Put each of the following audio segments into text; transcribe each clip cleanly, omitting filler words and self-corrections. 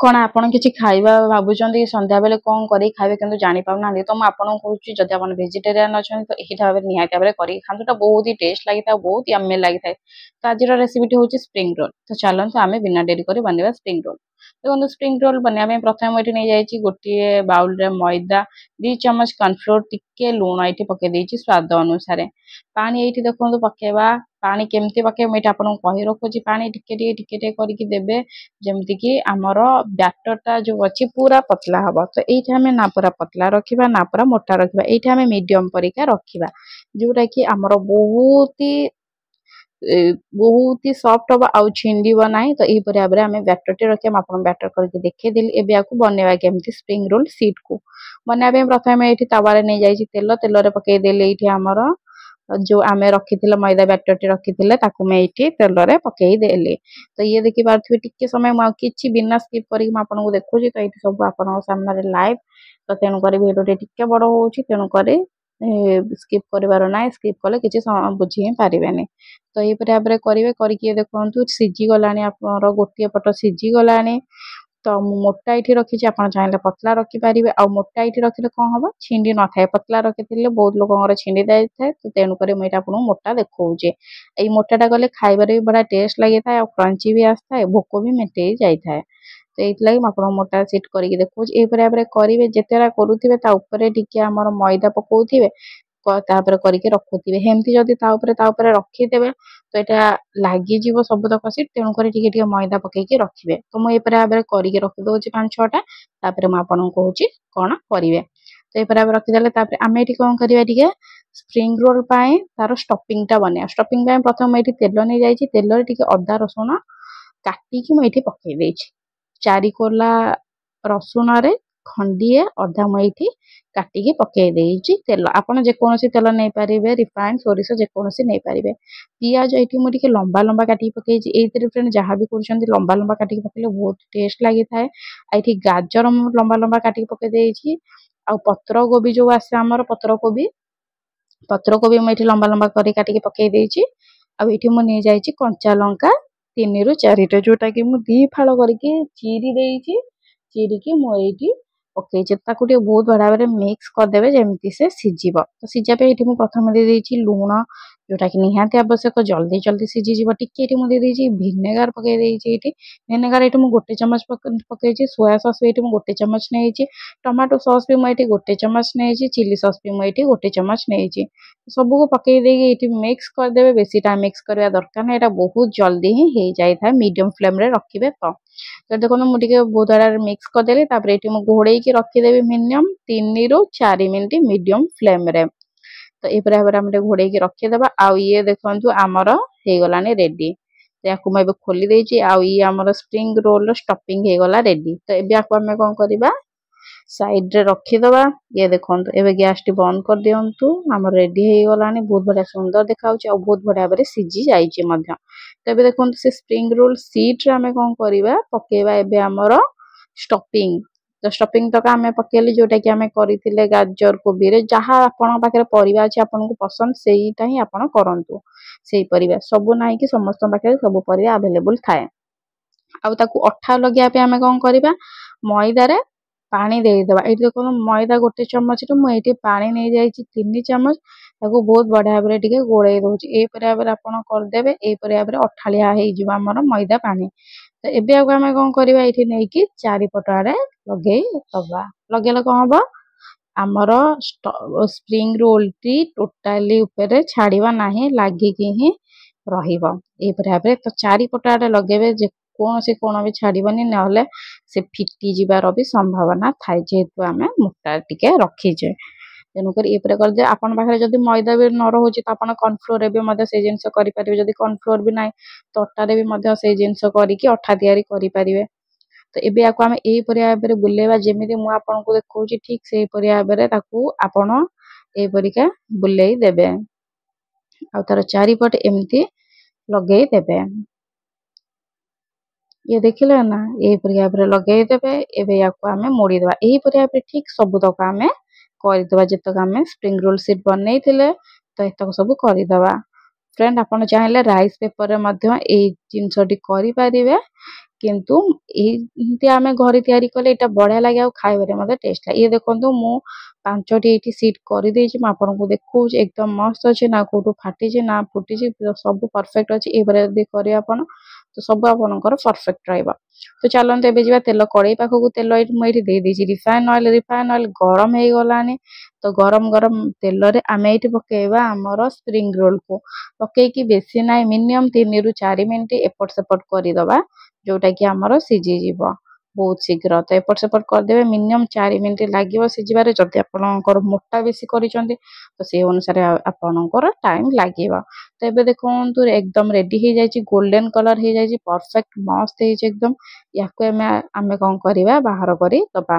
कौन आपन किसी खाइबा भाबुचंदी संध्या बेले कौन करी खाइबे किंतु जानि पाउना तो मैं आपन कहूची जदि आपन वेजिटेरियन अछन तो एही भाबे निहाती भाबे करी खांतु ता बहुत ही टेस्ट लागि था बहुत यम्मी लागि था। तो आज रेसिपी होची स्प्रिंग रोल। तो चलंतु आमे बिना डेरी करी बनेबा स्प्रिंग रोल। देखो स्प्रिंग रोल बनया में प्रथम एठी नै जायछि गोटे बाउल रे मैदा 2 चम्मच कॉर्नफ्लोर टिके लूण एठी पके देछि स्वाद अनुसार पानी एठी देखो पकेबा पानी केमती पके मैं आपन कहि रखुची पानी टिके करके देबे जेमति कि हमर बैटर टा जो अछि पूरा पतला हबा। तो एठी हमें ना पूरा पतला रखिबा ना पूरा मोटा रखिबा एठी हमें मीडियम परिका रखिबा जोटा कि हमर बहुत ही सॉफ्ट हबा आउ छिंडीबो नाही। तो एही परे आबरे हमें बैटर टे रखिया आपन बैटर करके देखे देली एबे आकु बनेबा केमती स्प्रिंग रोल शीट को बनेबे प्रथम एठी तवा रे नै जायछि तेल रे पके देले एठी हमर जो आमे रखिथिले मैदा बैटर टे रखिथिले ताकू मैं एठी तेल रे पकेई देली। तो ये देखि पारथिबे टिके समय म किछि बिना स्किप करी म आपन को देखुची तो एठी सब आपन सामने रे लाइव तो तेनु करी वीडियो टे टिके बड़ होउची तेनु करी स्किप करिवार नाही स्किप कले किछि बुझी पारिबेनी। तो ये परे आबरे करिवे करके देखंतु सिजी गलानी आपन गोटिए पट सिजी गलानी। तो मोटा एठी रखिछि आपन चाहिले पतला रखि पारिबे आ मोटा एठी रखिले कोन हबो छिंडी न थाए पतला रखिथिले बहुत लोकंगर छिंडी जाय थाए। तो तेनु करे मैं एटा आपन मोटा देखौजे एई मोटाटा गले खाइबारे भी बड़ा टेस्ट लागि थाए और क्रंची भी आस्ताए भोको भी मेटेई जाय थाए। तो एथि लागि आपन मोटा सेट करके देखौजे ए परे आबरे करिवे जेतेरा करूथिबे ता ऊपर टिके हमर मैदा पकोथिबे तापर करके रखुथिबे हेमती जदी ता ऊपर रखि देबे तो एटा लागि जीवो सब तक सीट तेनु करे टिके मैदा पकेके रखिबे। तो मैं ए परे आबरे करके रखि दोछि 5-6 टा तापर मैं आपन कहूची कोन करिवे। तो ए परे आबरे रखि देले तापर आमे एठी कोन करिवे टिके स्प्रिंग रोल पाए तारो स्टफिंग टा बने स्टफिंग पाए प्रथम एठी तेल नै जायछि तेल रे टिके अदा रसुन काटी कि मैं एठी पके देछि 4 कोला रसुन रे खंडिए अधा मैठी काटी की पके देछि तेल आपन जे कोनोसी तेल नै पारिबे रिफाइंड सोरिस जे कोनोसी नै पारिबे। पियाज एठी मु टिके लंबा लंबा काटी पके छी एइतरे फ्रेंड जहां भी करछंती लंबा लंबा काटी पकेले बहुत टेस्ट लागि थाए। एठी गाजर लंबा लंबा काटी पके देछि आ पत्र गोभी जो आसे हमर पत्र कोबी मैं एठी लंबा लंबा करी काटी के पके देछि आ एठी मु नै जायछि कंचा लंका 3 रु 4 टा जोटा कि मु दी फाळ करके चीरी देछि चीरी की मु एठी ओके ताकू टे बहुत बड़ा बड़े मिक्स कर देबे जेमती से सिजिबो। तो सिजा पे एठी मु प्रथम दे देछि लूण जोटा कि निहाती आवश्यक जल्दी जल्दी सिजी जीवो टिके एठी मु दे देछि विनेगर पके देछि एठी विनेगर एठी मु गोटे चम्मच पके छी सोया सॉस एठी मु गोटे चम्मच नेछि टमाटो सॉस भी मु एठी गोटे चम्मच नेछि चिली सॉस भी मु एठी गोटे चम्मच नेछि सब को पके देगी एठी मिक्स कर देबे बेसी टाइम मिक्स करबा दरकार नै एटा बहुत जल्दी ही हे जाय था मीडियम फ्लेम रे रखिबे। तो देखो मु टिके बहुत बड़ा मिक्स कर देली तापर एठी मु घोड़े की रखि देबे मिनिमम 3 रु 4 मिनिट मीडियम फ्लेम रे। तो ए परे हम घोड़े की रखि देबा आ ये देखंतु हमर हे गलानी रेडी तो याकू मैं खोली देछि आ ये हमर स्प्रिंग रोल स्टफिंग हे गला रेडी। तो एबे याकू हमें कोन करबा साइड रे रखि देबा ये देखंतु एबे गैस टी बंद कर दियंतु हमर रेडी हे गलानी बहुत बड़ा सुंदर देखाउछि आ बहुत बड़ा बरे सिजी जाइछि मध्य। तो एबे देखंतु से स्प्रिंग रोल शीट रे हमें कोन करबा पकेबा एबे हमर स्टफिंग तो स्टफिंग तक आमे पकेली जोटा कि आमे करिथिले गाजर कोबी रे जहां आपन पाखे परिबा अछि आपन को पसंद सेहीटा ही आपन करंतु सेही परिबा सब नाही कि समस्त पाखे सब परिबा अवेलेबल थाए। आ ताकू अठा लगिया पे आमे कोन करबा मैदा रे पानी दे देबा एठी देखो मैदा गोटे चम्मच रे मु एठी पानी नै जायछि 3 चम्मच ताकू बहुत बढ़िया बरे टिके गोळै दोछि ए परे आबरे आपन कर देबे ए परे आबरे अठालिया हे जिवा हमर मैदा पानी। तो एबे आगु हमें कोन करबा एठी नै कि चारि पट आड़े लगे दबा लगेले कोन हबो हमर स्प्रिंग रोल टी टोटली ऊपर छाड़ीबा नाही लागी कि ही रहिबो ए परे आबरे। तो चारि पट आड़े लगेबे जे कोन से कोन भी छाड़ीबनी नहले से फिटी जिबार भी संभावना थाए जेहेतु आमे मोटा टिके रखी जे तेनु कर ए परे कर दे आपन पाखरे जदी मैदा भी न रहुची त आपन कॉर्नफ्लोर रे भी मध्य से जिंस करि परिबे जदी कॉर्नफ्लोर भी नाही तो अट्टा रे भी मध्य से जिंस करी कि अट्ठा तयारी करि परिबे। तो एबे आको आमे एई परिया बरे बुलेबा जेमिति मु आपन को देखौची ठीक सेई परिया बरे ताकू आपन ए परिका बुलेई देबे आ तार चारि पट एम्ति लगेई देबे ये देखिले ना ए परिया बरे लगेई देबे। एबे याको आमे मोड़ी देबा एई परिया बरे ठीक सब तक आमे करि देबा जतक आमे स्प्रिंग रोल शीट बनै थिले तो एतक सब करि देबा। फ्रेंड आपन चाहिले राइस पेपर रे मध्य ए जिंसटी करि परिबे କିନ୍ତୁ ଏମିତି ଆମେ ଘରେ ତିଆରି କଲେ ଏଇଟା ବଢ଼ିଆ ଲାଗେ ଆଉ ଖାଇବାରେ ମଧ୍ୟ ଟେଷ୍ଟ ଲାଗେ। ଇଏ ଦେଖନ୍ତୁ ମୁଁ 5ଟି ଏଇଠି ସିଟ୍ କରିଦେଇଛି, ମୁଁ ଆପଣଙ୍କୁ ଦେଖଉଛି ଏକଦମ ମସ୍ତ ଅଛି, ନା କୋଉଠୁ ଫାଟିଛି ନା ଫୁଟିଛି, ସବୁ ପରଫେକ୍ଟ ଅଛି। ଏଇଭଳିଆ ଯଦି କରିବେ ଆପଣ ତ ସବୁ ଆପଣଙ୍କର ପରଫେକ୍ଟ ରହିବ। ତ ଚାଲନ୍ତୁ ଏବେ ଯିବା ତେଲ କଡ଼େଇ ପାଖକୁ। ତେଲ ଏଇଠି ମୁଁ ଏଇଠି ଦେଇଦେଇଛି ରିଫାଇନ୍ ଅଏଲ୍ ଗରମ ହେଇଗଲାଣି। ତ ଗରମ ଗରମ ତେଲରେ ଆମେ ଏଇଠି ପକେଇବା ଆମର ସ୍ପ୍ରିଙ୍ଗ ରୋଲକୁ। ପକେଇକି ବେଶୀ ନାହିଁ, ମିନିମମ୍ 3ରୁ 4 ମିନିଟ୍ ଏପଟ ସେପଟ କରିଦେବା, ଯୋଉଟାକି ଆମର ସିଝିଯିବ ବହୁତ ଶୀଘ୍ର। ତ ଏପଟ ସେପଟ କରିଦେବେ, ମିନିମମ୍ 4 ମିନିଟ୍ ଲାଗିବ ସିଝିବାରେ। ଯଦି ଆପଣଙ୍କର ମୋଟା ବେଶୀ କରିଛନ୍ତି ତ ସେଇ ଅନୁସାରେ ଆପଣଙ୍କର ଟାଇମ୍ ଲାଗିବ। ତ ଏବେ ଦେଖନ୍ତୁ ଏକଦମ ରେଡି ହେଇଯାଇଛି, ଗୋଲ୍ଡେନ କଲର ହେଇଯାଇଛି, ପରଫେକ୍ଟ ମସ୍ତ ହେଇଛି ଏକଦମ। ୟାକୁ ଆମେ କଣ କରିବା, ବାହାର କରି ଦବା।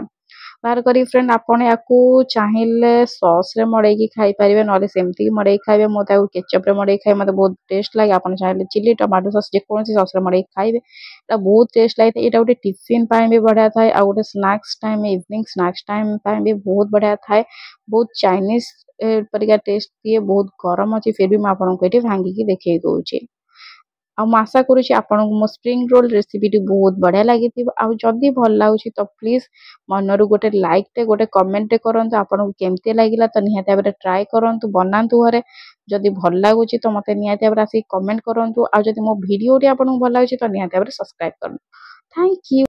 ବାହାର କରି ଫ୍ରେଣ୍ଡ ଆପଣ ୟାକୁ ଚାହିଁଲେ ସସ୍ରେ ମଡ଼େଇକି ଖାଇପାରିବେ, ନହେଲେ ସେମିତିକି ମଡ଼େଇକି ଖାଇବେ। ମୁଁ ତାକୁ କେଚପ୍ରେ ମଡ଼େଇକି ଖାଇବେ, ମୋତେ ବହୁତ ଟେଷ୍ଟ ଲାଗେ। ଆପଣ ଚାହିଁଲେ ଚିଲି, ଟମାଟୋ ସସ୍ ଯେକୌଣସି ସସ୍ରେ ମଡ଼େଇକି ଖାଇବେ, ଏଇଟା ବହୁତ ଟେଷ୍ଟ ଲାଗିଥାଏ। ଏଇଟା ଗୋଟେ ଟିଫିନ୍ ପାଇଁ ବି ବଢ଼ିଆ ଥାଏ, ଆଉ ଗୋଟେ snacks time, evening snacks time ପାଇଁ ବି ବହୁତ ବଢ଼ିଆ ଥାଏ। ବହୁତ ଚାଇନିଜ ପରିକା ଟେଷ୍ଟ ଦିଏ। ବହୁତ ଗରମ ଅଛି ଫିର୍ ବି ମୁଁ ଆପଣଙ୍କୁ ଏଠି ଭାଙ୍ଗିକି ଦେଖେଇ ଦଉଛି। ଆଉ ମୁଁ ଆଶା କରୁଛି ଆପଣଙ୍କୁ ମୋ ସ୍ପ୍ରିଙ୍ଗ ରୋଲ୍ ରେସିପିଟି ବହୁତ ବଢ଼ିଆ ଲାଗିଥିବ। ଆଉ ଯଦି ଭଲ ଲାଗୁଛି ତ ପ୍ଲିଜ୍ ମନରୁ ଗୋଟେ ଲାଇକ୍ଟେ, ଗୋଟେ କମେଣ୍ଟଟେ କରନ୍ତୁ। ଆପଣଙ୍କୁ କେମିତି ଲାଗିଲା ତ ନିହାତି ଭାବରେ ଟ୍ରାଏ କରନ୍ତୁ, ବନାନ୍ତୁ ଘରେ। ଯଦି ଭଲ ଲାଗୁଛି ତ ମୋତେ ନିହାତି ଭାବରେ ଆସିକି କମେଣ୍ଟ କରନ୍ତୁ। ଆଉ ଯଦି ମୋ ଭିଡ଼ିଓଟି ଆପଣଙ୍କୁ ଭଲ ଲାଗୁଛି ତ ନିହାତି ଭାବରେ ସବସ୍କ୍ରାଇବ୍ କରନ୍ତୁ। Thank you.